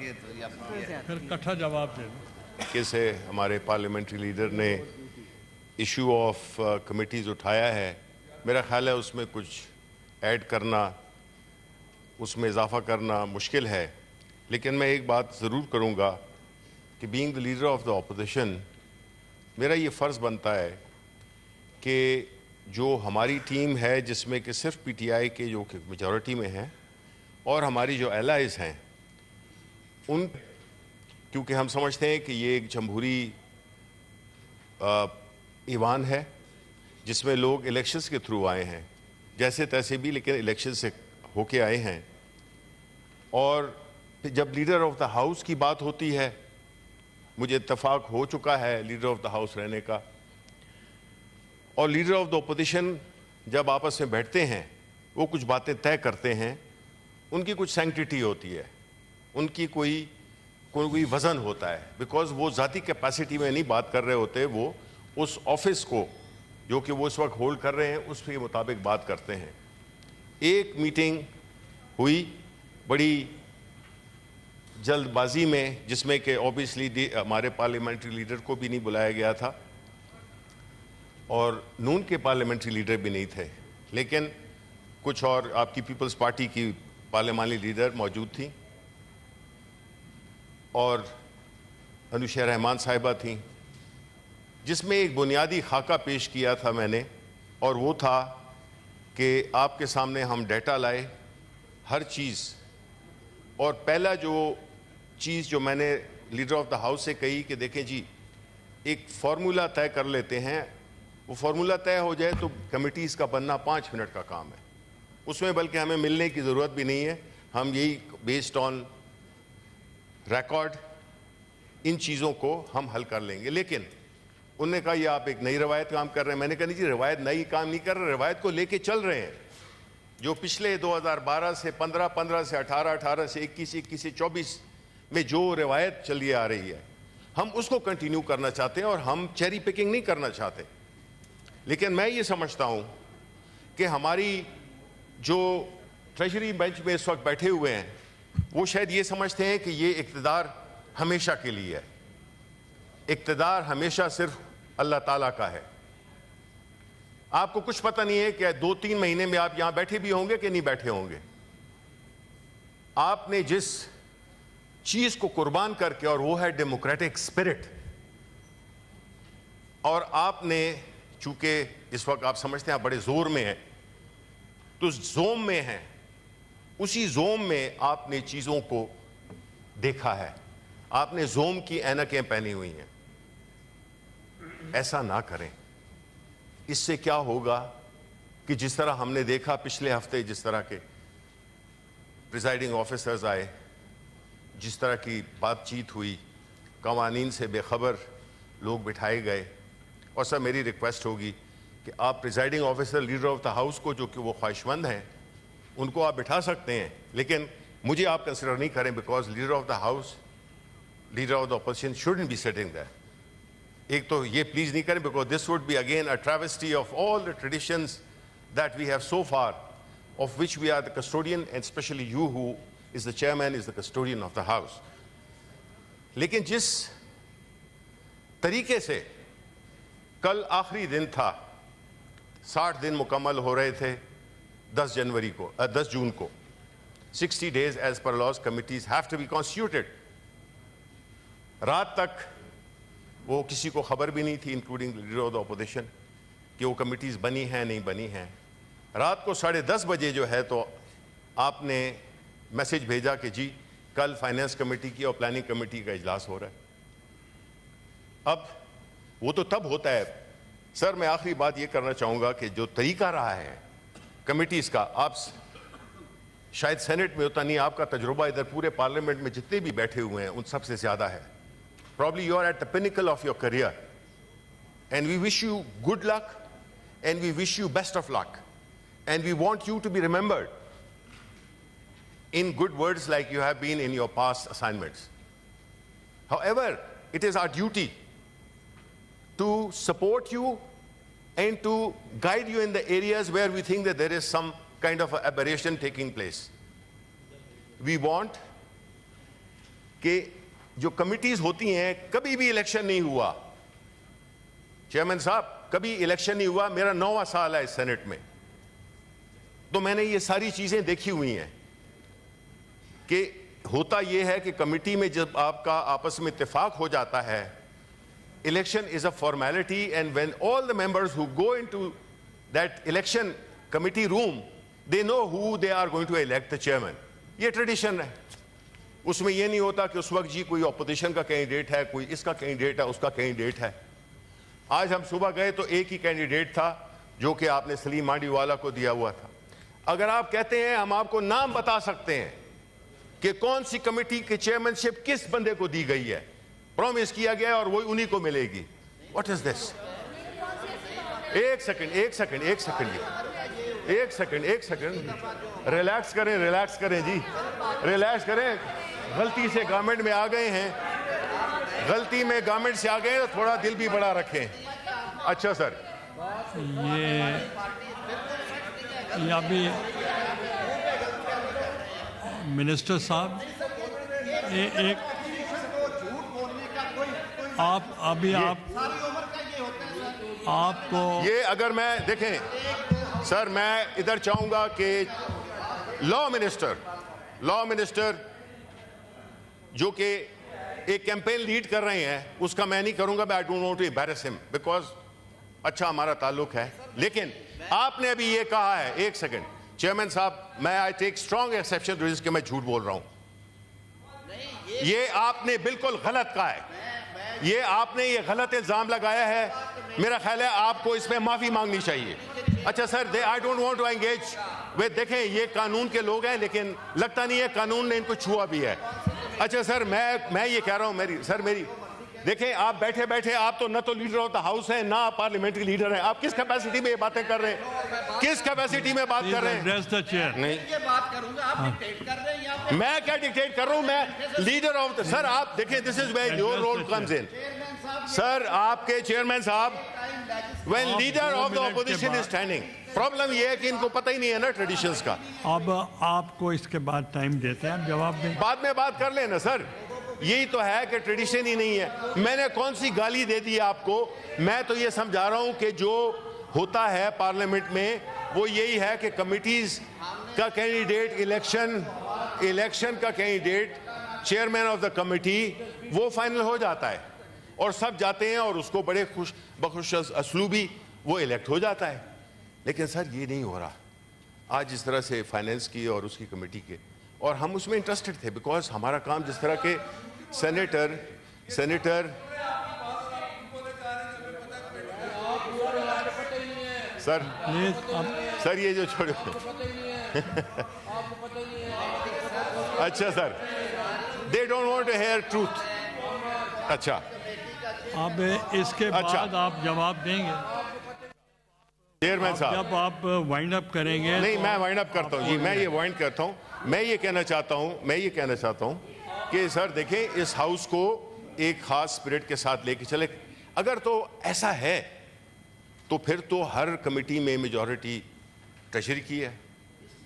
پھر کٹھا جواب دیں. کیسے ہمارے پارلیمنٹری لیڈر نے ایشو آف کمیٹیز اٹھایا ہے. میرا خیال ہے اس میں کچھ ایڈ کرنا، اس میں اضافہ کرنا مشکل ہے، لیکن میں ایک بات ضرور کروں گا کہ being the leader of the opposition میرا یہ فرض بنتا ہے کہ جو ہماری ٹیم ہے جس میں کہ صرف پی ٹی آئی کے جو کہ میجورٹی میں ہیں اور ہماری جو الائز ہیں ان، کیونکہ ہم سمجھتے ہیں کہ یہ ایک جمہوری ایوان ہے جس میں لوگ الیکشنز کے تھرو آئے ہیں جیسے تیسے بھی، لیکن الیکشن سے ہو کے آئے ہیں. اور جب لیڈر آف دا ہاؤس کی بات ہوتی ہے، مجھے اتفاق ہو چکا ہے لیڈر آف دا ہاؤس رہنے کا، اور لیڈر آف دا اپوزیشن جب آپس میں بیٹھتے ہیں وہ کچھ باتیں طے کرتے ہیں، ان کی کچھ سینکٹیٹی ہوتی ہے، ان کی کوئی وزن ہوتا ہے، بیکاز وہ ذاتی کیپیسٹی میں نہیں بات کر رہے ہوتے، وہ اس آفس کو جو کہ وہ اس وقت ہولڈ کر رہے ہیں اس کے مطابق بات کرتے ہیں. ایک میٹنگ ہوئی بڑی جلد بازی میں جس میں کہ اوبیسلی ہمارے پارلیمنٹری لیڈر کو بھی نہیں بلایا گیا تھا اور نون کے پارلیمنٹری لیڈر بھی نہیں تھے، لیکن کچھ اور آپ کی پیپلز پارٹی کی پارلیمانی لیڈر موجود تھیں اور انوشا رحمان صاحبہ تھیں، جس میں ایک بنیادی خاکہ پیش کیا تھا میں نے، اور وہ تھا کہ آپ کے سامنے ہم ڈیٹا لائے ہر چیز. اور پہلا جو چیز جو میں نے لیڈر آف دا ہاؤس سے کہی کہ دیکھیں جی ایک فارمولا طے کر لیتے ہیں، وہ فارمولا طے ہو جائے تو کمیٹیز کا بننا 5 منٹ کا کام ہے، اس میں بلکہ ہمیں ملنے کی ضرورت بھی نہیں ہے، ہم یہی بیسڈ آن ریکارڈ ان چیزوں کو ہم حل کر لیں گے. لیکن انہوں نے کہا یہ آپ ایک نئی روایت کام کر رہے ہیں. میں نے کہا نہیں جی روایت نئی کام نہیں کر رہے، روایت کو لے کے چل رہے ہیں جو پچھلے 2012 سے 15، 15 سے 18، 18 سے 21، 21 سے 24 میں جو روایت چلی آ رہی ہے ہم اس کو کنٹینیو کرنا چاہتے ہیں اور ہم چیری پکنگ نہیں کرنا چاہتے. لیکن میں یہ سمجھتا ہوں کہ ہماری جو ٹریجری بینچ میں اس وقت بیٹھے ہوئے ہیں وہ شاید یہ سمجھتے ہیں کہ یہ اقتدار ہمیشہ کے لیے ہے. اقتدار ہمیشہ صرف اللہ تعالیٰ کا ہے. آپ کو کچھ پتہ نہیں ہے کہ 2-3 مہینے میں آپ یہاں بیٹھے بھی ہوں گے کہ نہیں بیٹھے ہوں گے. آپ نے جس چیز کو قربان کر کے، اور وہ ہے ڈیموکریٹک اسپرٹ، اور آپ نے چونکہ اس وقت آپ سمجھتے ہیں آپ بڑے زور میں ہیں تو زوم میں ہیں، اسی زوم میں آپ نے چیزوں کو دیکھا ہے، آپ نے زوم کی اینکیں پہنی ہوئی ہیں. ایسا نہ کریں. اس سے کیا ہوگا کہ جس طرح ہم نے دیکھا پچھلے ہفتے، جس طرح کے پریزائڈنگ آفیسرز آئے، جس طرح کی بات چیت ہوئی، قوانین سے بے خبر لوگ بٹھائے گئے. اور سر میری ریکویسٹ ہوگی کہ آپ presiding officer leader of the house کو جو کہ وہ خواہش مند ہیں ان کو آپ بٹھا سکتے ہیں، لیکن مجھے آپ کنسیڈر نہیں کریں، because leader of the house, leader of the opposition should be sitting there. ایک تو یہ پلیز نہیں کریں because this would be again a travesty of all the traditions that we have so far, of which we are the custodian, and especially you who is the chairman is the custodian of the house. لیکن جس طریقے سے کل آخری دن تھا، 60 دن مکمل ہو رہے تھے 10 جون کو، 60 days as per laws committees have to be constituted. رات تک وہ کسی کو خبر بھی نہیں تھی including leader of the opposition کہ وہ کمیٹیز بنی ہیں نہیں بنی ہیں. رات کو 10:30 بجے جو ہے تو آپ نے میسج بھیجا کہ جی کل فائنانس کمیٹی کی اور پلاننگ کمیٹی کا اجلاس ہو رہا ہے. اب وہ تو تب ہوتا ہے. سر میں آخری بات یہ کرنا چاہوں گا کہ جو طریقہ رہا ہے کمیٹیز کا، آپ شاید سینٹ میں ہوتا نہیں، آپ کا تجربہ ادھر پورے پارلیمنٹ میں جتنے بھی بیٹھے ہوئے ہیں ان سب سے زیادہ ہے. Probably you are at the pinnacle of your career, and we wish you good luck, and we wish you best of luck, and we want you to be remembered in good words like you have been in your past assignments. However, it is our duty to support you and to guide you in the areas where we think that there is some kind of aberration taking place. We want کہ جو committees ہوتی ہیں کبھی بھی election نہیں ہوا chairman صاحب, کبھی الیکشن نہیں ہوا. میرا 9واں سال ہے اس سینٹ میں, تو میں نے یہ ساری چیزیں دیکھی ہوئی ہیں کہ ہوتا یہ ہے کہ کمیٹی میں جب آپ کا آپس میں اتفاق ہو جاتا ہے, election is a formality, and when all the members who go into that election committee room, they know who they are going to elect the chairman. یہ ٹریڈیشن ہے. اس میں یہ نہیں ہوتا کہ اس وقت جی کوئی اپوزیشن کا کینڈیڈیٹ ہے, کوئی اس کا کینڈیڈیٹ ہے, اس کا کینڈیڈیٹ ہے. آج ہم صبح گئے تو ایک ہی کینڈیڈیٹ تھا جو کہ آپ نے سلیم مانڈی والا کو دیا ہوا تھا. اگر آپ کہتے ہیں ہم آپ کو نام بتا سکتے ہیں کہ کون سی کمیٹی کی چیئرمین شپ کس بندے کو دی گئی ہے, پرومس کیا گیا اور وہ انہی کو ملے گی. واٹ از دس؟ ایک سیکنڈ ریلیکس کریں جی, ریلیکس کریں. غلطی سے گورنمنٹ میں آ گئے ہیں, غلطی میں گورنمنٹ سے آ گئے ہیں, تھوڑا دل بھی بڑا رکھیں. اچھا سر, یہ ابھی منسٹر صاحب ایک آپ کو یہ اگر میں دیکھیں سر, میں ادھر چاہوں گا کہ لا منسٹر جو کہ ایک کیمپین لیڈ کر رہے ہیں, اس کا میں نہیں کروں گا. I don't want to embarrass him because اچھا ہمارا تعلق ہے. لیکن آپ نے ابھی یہ کہا ہے, ایک سیکنڈ چیئرمین صاحب, میں I take strong exception to this کہ میں جھوٹ بول رہا ہوں. یہ آپ نے بالکل غلط کہا ہے, یہ آپ نے یہ غلط الزام لگایا ہے. میرا خیال ہے آپ کو اس میں معافی مانگنی چاہیے. اچھا سر, I don't want to engage with, دیکھیں یہ قانون کے لوگ ہیں لیکن لگتا نہیں ہے قانون نے ان کو چھوا بھی ہے. اچھا سر, میں یہ کہہ رہا ہوں, میری دیکھیں آپ بیٹھے آپ تو نہ تو لیڈر آف دا ہاؤس ہیں, نہ پارلیمنٹری لیڈر ہیں. آپ کس کیپیسٹی میں یہ باتیں کر رہے ہیں, کس کیپیسٹی میں بات کر رہے ہیں؟ نہیں, میں کیا ڈکٹیٹ کر رہا ہوں, میں لیڈر آف سر. آپ دیکھیں this is where your role comes in. Sir آپ کے چیئرمین صاحب, when leader of the opposition is standing, problem یہ ہے کہ ان کو پتہ ہی نہیں ہے نا ٹریڈیشنز کا. اب آپ کو اس کے بعد ٹائم دیتے ہیں, جواب دیں. بعد میں بات کر لیں نا سر, یہی تو ہے کہ ٹریڈیشن ہی نہیں ہے. میں نے کون سی گالی دے دی آپ کو؟ میں تو یہ سمجھا رہا ہوں کہ جو ہوتا ہے پارلیمنٹ میں وہ یہی ہے کہ کمیٹیز کا کینڈیڈیٹ, الیکشن کا candidate, chairman of the committee, وہ فائنل ہو جاتا ہے اور سب جاتے ہیں اور اس کو بڑے بخوش اسلوبی وہ الیکٹ ہو جاتا ہے. لیکن سر یہ نہیں ہو رہا آج جس طرح سے فائنینس کی اور اس کی کمیٹی کے, اور ہم اس میں انٹرسٹڈ تھے بیکاز ہمارا کام جس طرح کے سینیٹر سر یہ جو چھوڑے اچھا سر, they don't want to hear truth. اچھا اب اس کے بعد آپ جواب دیں گے چیئرمین صاحب, جب آپ وائنڈ اپ کریں گے. نہیں, میں وائنڈ اپ کرتا ہوں جی, میں یہ وائنڈ کرتا ہوں. میں یہ کہنا چاہتا ہوں کہ سر دیکھیں اس ہاؤس کو ایک خاص اسپرٹ کے ساتھ لے کے چلے. اگر تو ایسا ہے تو پھر تو ہر کمیٹی میں میجورٹی ٹریجری کی ہے,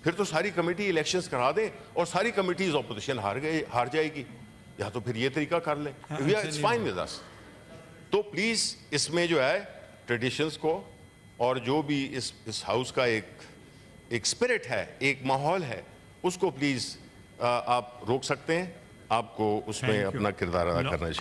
پھر تو ساری کمیٹی الیکشنز کرا دیں اور ساری کمیٹیز اپوزیشن ہار جائے گی, یا تو پھر یہ طریقہ کر لیں. It's fine with us. تو پلیز اس میں جو ہے ٹریڈیشنز کو اور جو بھی اس ہاؤس کا ایک اسپرٹ ہے, ایک ماحول ہے, اس کو پلیز آپ روک سکتے ہیں. آپ کو اس میں اپنا کردار ادا کرنا چاہیے.